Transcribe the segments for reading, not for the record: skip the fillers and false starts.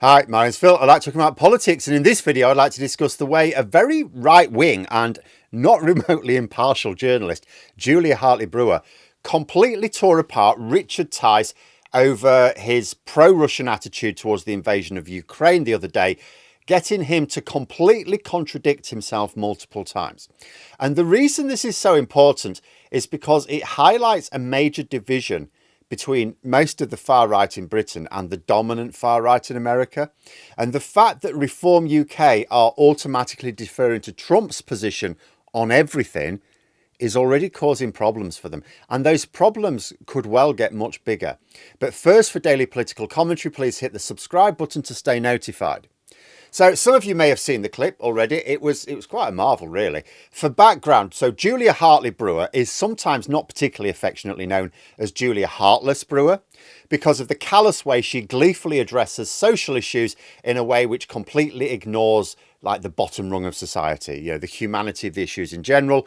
Hi, my name's Phil. I'd like to talk about politics, and in this video I'd like to discuss the way a very right-wing and not remotely impartial journalist, Julia Hartley-Brewer, completely tore apart Richard Tice over his pro-Russian attitude towards the invasion of Ukraine the other day, getting him to completely contradict himself multiple times. And the reason this is so important is because it highlights a major division between most of the far right in Britain and the dominant far right in America. And the fact that Reform UK are automatically deferring to Trump's position on everything is already causing problems for them. And those problems could well get much bigger. But first, for daily political commentary, please hit the subscribe button to stay notified. So some of you may have seen the clip already. It was quite a marvel, really. For background, so Julia Hartley-Brewer is sometimes not particularly affectionately known as Julia Heartless-Brewer because of the callous way she gleefully addresses social issues in a way which completely ignores like the bottom rung of society, you know, the humanity of the issues in general.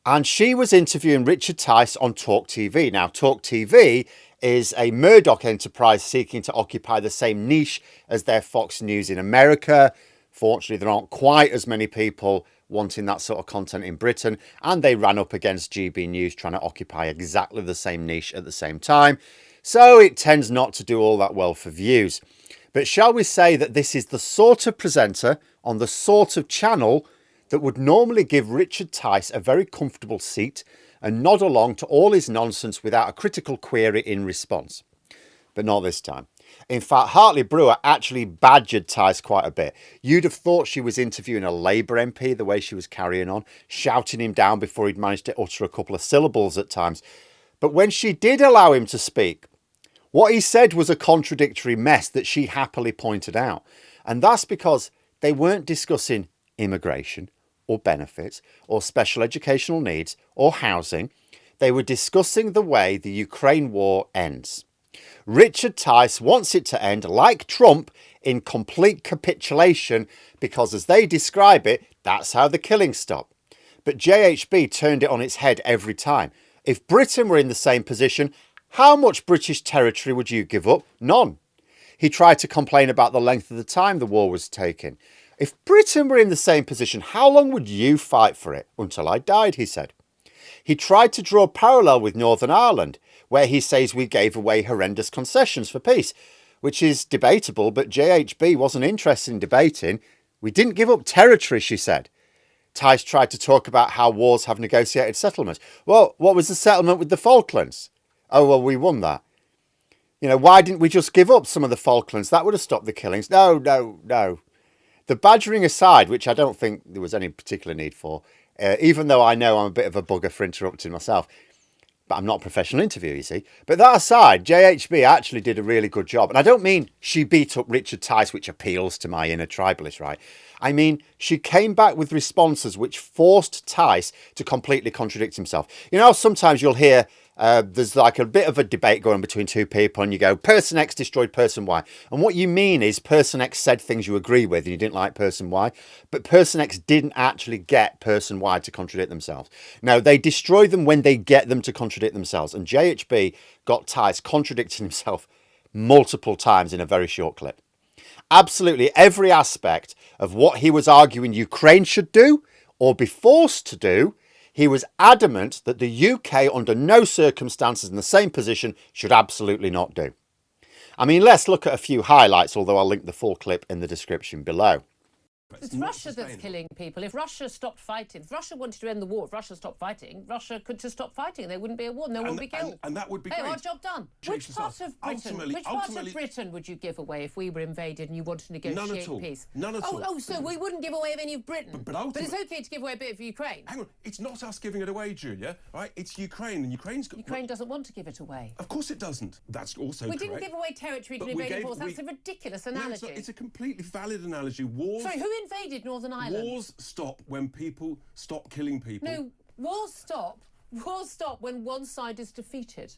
And she was interviewing Richard Tice on Talk TV. Now, Talk TV is a Murdoch enterprise seeking to occupy the same niche as their Fox News in America. Fortunately, there aren't quite as many people wanting that sort of content in Britain, and they ran up against GB News trying to occupy exactly the same niche at the same time. So it tends not to do all that well for views. But shall we say that this is the sort of presenter on the sort of channel that would normally give Richard Tice a very comfortable seat and nod along to all his nonsense without a critical query in response. But not this time. In fact, Hartley-Brewer actually badgered Tice quite a bit. You'd have thought she was interviewing a Labour MP the way she was carrying on, shouting him down before he'd managed to utter a couple of syllables at times. But when she did allow him to speak, what he said was a contradictory mess that she happily pointed out. And that's because they weren't discussing immigration or benefits or special educational needs or housing. They were discussing the way the Ukraine war ends. Richard Tice wants it to end, like Trump, in complete capitulation because, as they describe it, that's how the killings stop. But JHB turned it on its head every time. If Britain were in the same position, how much British territory would you give up? None. He tried to complain about the length of the time the war was taking. If Britain were in the same position, how long would you fight for it? Until I died, he said. He tried to draw a parallel with Northern Ireland, where he says we gave away horrendous concessions for peace, which is debatable, but JHB wasn't interested in debating. We didn't give up territory, she said. Tice tried to talk about how wars have negotiated settlements. Well, what was the settlement with the Falklands? Oh, well, we won that. You know, why didn't we just give up some of the Falklands? That would have stopped the killings. No. The badgering aside, which I don't think there was any particular need for, even though I know I'm a bit of a bugger for interrupting myself, but I'm not a professional interviewer, you see. But that aside, JHB actually did a really good job. And I don't mean she beat up Richard Tice, which appeals to my inner tribalist, right? I mean, she came back with responses which forced Tice to completely contradict himself. You know, sometimes you'll hear there's like a bit of a debate going between two people and you go, person X destroyed person Y. And what you mean is person X said things you agree with and you didn't like person Y, but person X didn't actually get person Y to contradict themselves. No, they destroy them when they get them to contradict themselves. And JHB got Tice contradicting himself multiple times in a very short clip. Absolutely every aspect of what he was arguing Ukraine should do or be forced to do, he was adamant that the UK, under no circumstances in the same position, should absolutely not do. I mean, let's look at a few highlights, although I'll link the full clip in the description below. It's Russia that's killing people. If Russia stopped fighting, if Russia wanted to end the war, if Russia stopped fighting, Russia could just stop fighting. There wouldn't be a war. No one would be killed. And that would be hey, great. our job done. Which part of Britain would you give away if we were invaded and you wanted to negotiate peace? None at all. Oh, so we wouldn't give away any of Britain. But it's okay to give away a bit of Ukraine. Hang on, it's not us giving it away, Julia. Right? It's Ukraine, and Ukraine doesn't want to give it away. Of course it doesn't. That's also correct. We didn't give away territory to invade wars. That's a ridiculous analogy. No, it's a completely valid analogy. Sorry, who invaded Northern Ireland? Wars stop when people stop killing people. No, wars stop. Wars stop when one side is defeated.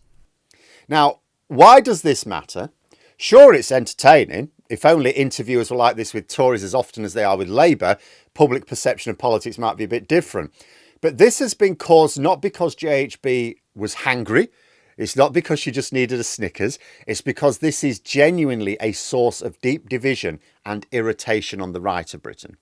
Now, why does this matter? Sure, it's entertaining. If only interviewers were like this with Tories as often as they are with Labour, public perception of politics might be a bit different. But this has been caused not because JHB was hangry, It's not because you just needed a Snickers. It's because this is genuinely a source of deep division and irritation on the right of Britain.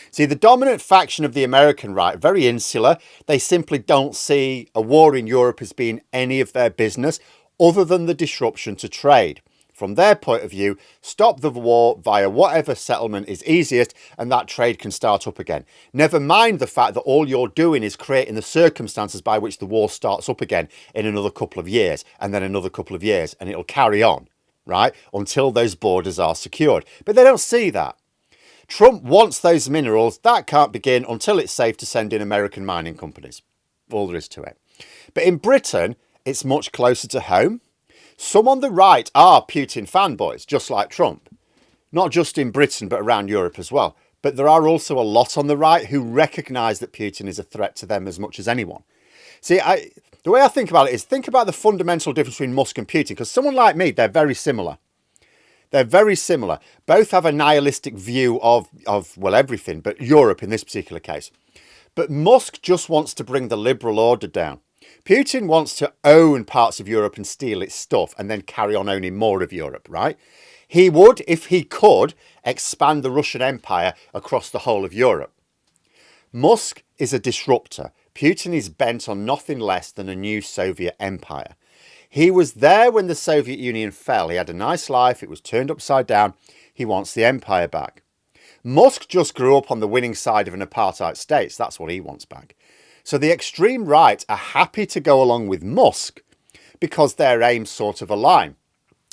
See, the dominant faction of the American right, very insular. They simply don't see a war in Europe as being any of their business other than the disruption to trade. From their point of view, stop the war via whatever settlement is easiest and that trade can start up again. Never mind the fact that all you're doing is creating the circumstances by which the war starts up again in another couple of years and then another couple of years, and it'll carry on, right, until those borders are secured. But they don't see that. Trump wants those minerals. That can't begin until it's safe to send in American mining companies. All there is to it. But in Britain, it's much closer to home. Some on the right are Putin fanboys, just like Trump. Not just in Britain, but around Europe as well. But there are also a lot on the right who recognise that Putin is a threat to them as much as anyone. See, the way I think about it is think about the fundamental difference between Musk and Putin, because someone like me, they're very similar. They're very similar. Both have a nihilistic view of well, everything, but Europe in this particular case. But Musk just wants to bring the liberal order down. Putin wants to own parts of Europe and steal its stuff and then carry on owning more of Europe, right? He would, if he could, expand the Russian Empire across the whole of Europe. Musk is a disruptor. Putin is bent on nothing less than a new Soviet empire. He was there when the Soviet Union fell. He had a nice life. It was turned upside down. He wants the empire back. Musk just grew up on the winning side of an apartheid state. So that's what he wants back. So the extreme right are happy to go along with Musk because their aims sort of align.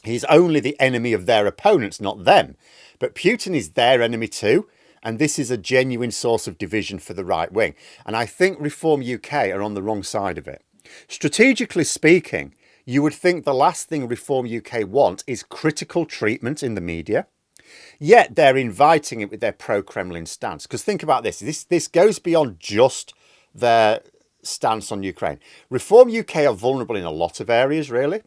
He's only the enemy of their opponents, not them. But Putin is their enemy too. And this is a genuine source of division for the right wing. And I think Reform UK are on the wrong side of it. Strategically speaking, you would think the last thing Reform UK want is critical treatment in the media. Yet they're inviting it with their pro-Kremlin stance. Because think about this. This goes beyond just their stance on Ukraine. Reform UK are vulnerable in a lot of areas, really.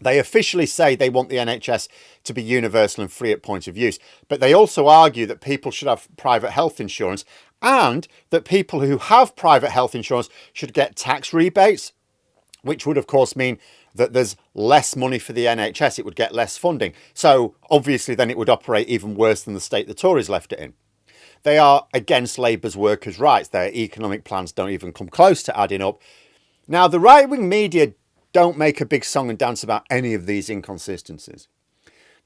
They officially say they want the NHS to be universal and free at point of use, but they also argue that people should have private health insurance and that people who have private health insurance should get tax rebates, which would, of course, mean that there's less money for the NHS. It would get less funding. So obviously then it would operate even worse than the state the Tories left it in. They are against Labour's workers' rights. Their economic plans don't even come close to adding up. Now, the right-wing media don't make a big song and dance about any of these inconsistencies.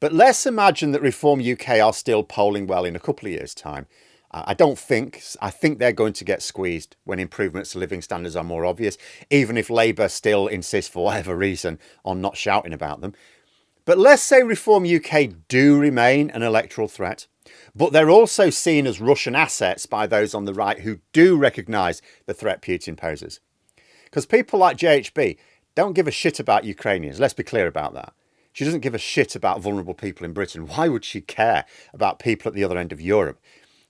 But let's imagine that Reform UK are still polling well in a couple of years' time. I think they're going to get squeezed when improvements to living standards are more obvious, even if Labour still insists for whatever reason on not shouting about them. But let's say Reform UK do remain an electoral threat, but they're also seen as Russian assets by those on the right who do recognise the threat Putin poses. Because people like JHB don't give a shit about Ukrainians. Let's be clear about that. She doesn't give a shit about vulnerable people in Britain. Why would she care about people at the other end of Europe?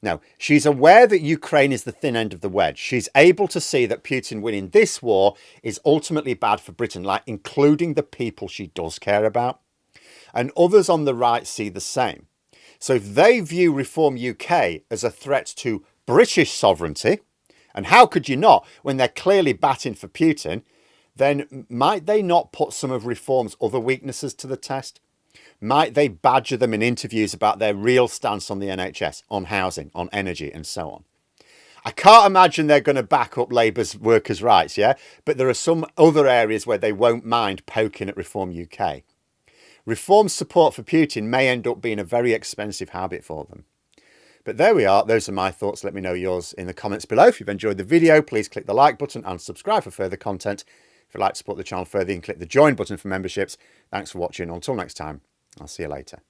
No, she's aware that Ukraine is the thin end of the wedge. She's able to see that Putin winning this war is ultimately bad for Britain, like including the people she does care about. And others on the right see the same. So if they view Reform UK as a threat to British sovereignty, and how could you not when they're clearly batting for Putin, then might they not put some of Reform's other weaknesses to the test? Might they badger them in interviews about their real stance on the NHS, on housing, on energy, and so on? I can't imagine they're going to back up Labour's workers' rights, yeah? But there are some other areas where they won't mind poking at Reform UK. Reform's support for Putin may end up being a very expensive habit for them. But there we are. Those are my thoughts. Let me know yours in the comments below. If you've enjoyed the video, please click the like button and subscribe for further content. If you'd like to support the channel further, you can click the join button for memberships. Thanks for watching. Until next time, I'll see you later.